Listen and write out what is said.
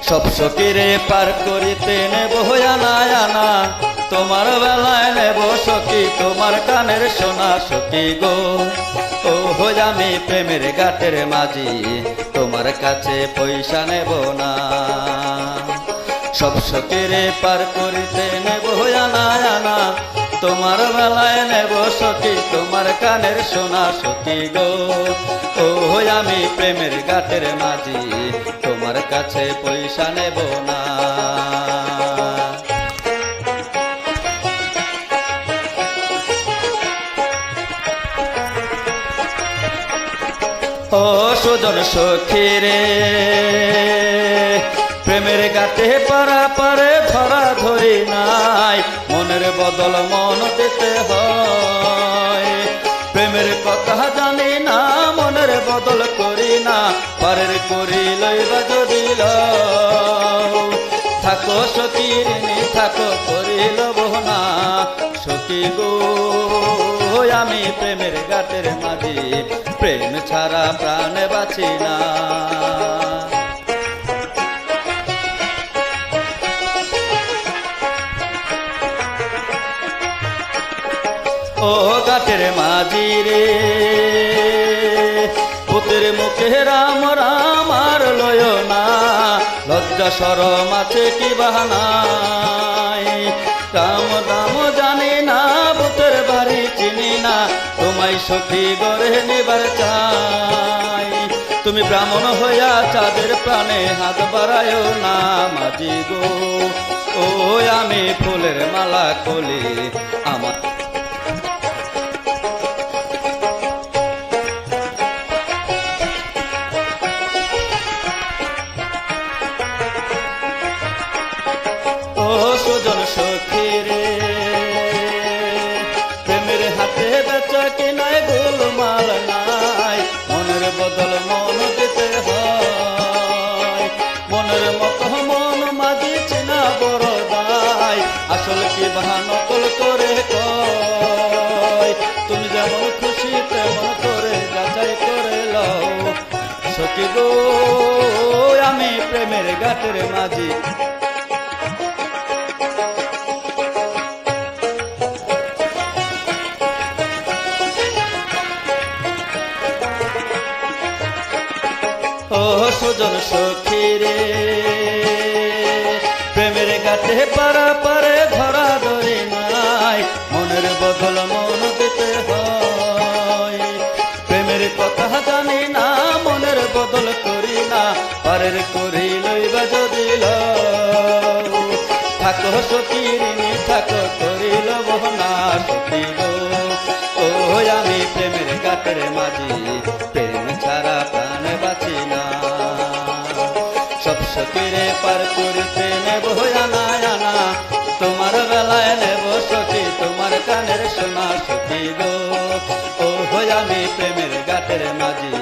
সব সখীরে পার করিতে নেব আনা আনা, তোমার বেলায় নেব সখী তোমার কানের সোনা সখী গো। ও আমি প্রেমের ঘাটের মাঝি, তোমার কাছে পয়সা নেব না। সব সখীরে পার করিতে নেব আনা আনা, তোমার বেলায় নেব সখী তোমার কানের সোনা সখী গো। ও আমি প্রেমের ঘাটের মাঝি, তোমার কাছে পয়সা নেব না। ও সুজন সখী রে, প্রেমের ঘাটে পারা পারে ধরা ধরি নাই, মনের বদল মন দিতে হয়। প্রেমের কথা জানি না, মনের বদল করি না, পারের করি লইবা যদি লও। থাকো সখী ঋণী থাকো করি লব না সখী গো। আমি প্রেমের ঘাটের মাঝি, প্রেম ছাড়া প্রাণ বাঁচি না। ও ঘাটের মাঝি রে, পুতের মুখে রাম রাম আর লয় না, লজ্জা শরম আছে কি বাহানাই। রাম রাম জানি না, পুতের বাড়ি চিনি না, তোমায় সখী গড়ে নিবার চাই। তুমি ব্রাহ্মণ হইয়া চাঁদের প্রাণে হাত বাড়ায় না মাঝি গো। ও আমি ফুলের মালা কলি আমার, ও সুজন সখী রে, প্রেমের হাতে বেচা কিনায় গোলমাল নাই, মনের বদল মন দিতে হয়। মনের মতো মন মাঝি চিনা বড় দায়, আসল কি বাহা নকল করে কয়। তুমি যেমন খুশি তেমন করে যাচাই করে লও সখী গো। আমি প্রেমের ঘাটের মাঝি, ও সুজন সখী রে, প্রেমের ঘাটে পারা পারে ধরা ধরি নাই, মনের বদল মন দিতে হয়। প্রেমের কথা জানি না, মনের বদল করি না, পারের করি লইবা যদি লও। থাকো সখী ঋণী থাকো করি লব না সখী গো। ও আমি প্রেমের ঘাটের মাঝি, প্রেম ছাড়া প্রাণ বাঁচি না। সব সখীরে পার করিতে নেব আনা আনা, তোমার বেলায় নেব সখী তোমার কানের সোনা সখী গো। ও আমি প্রেমের ঘাটের মাঝি,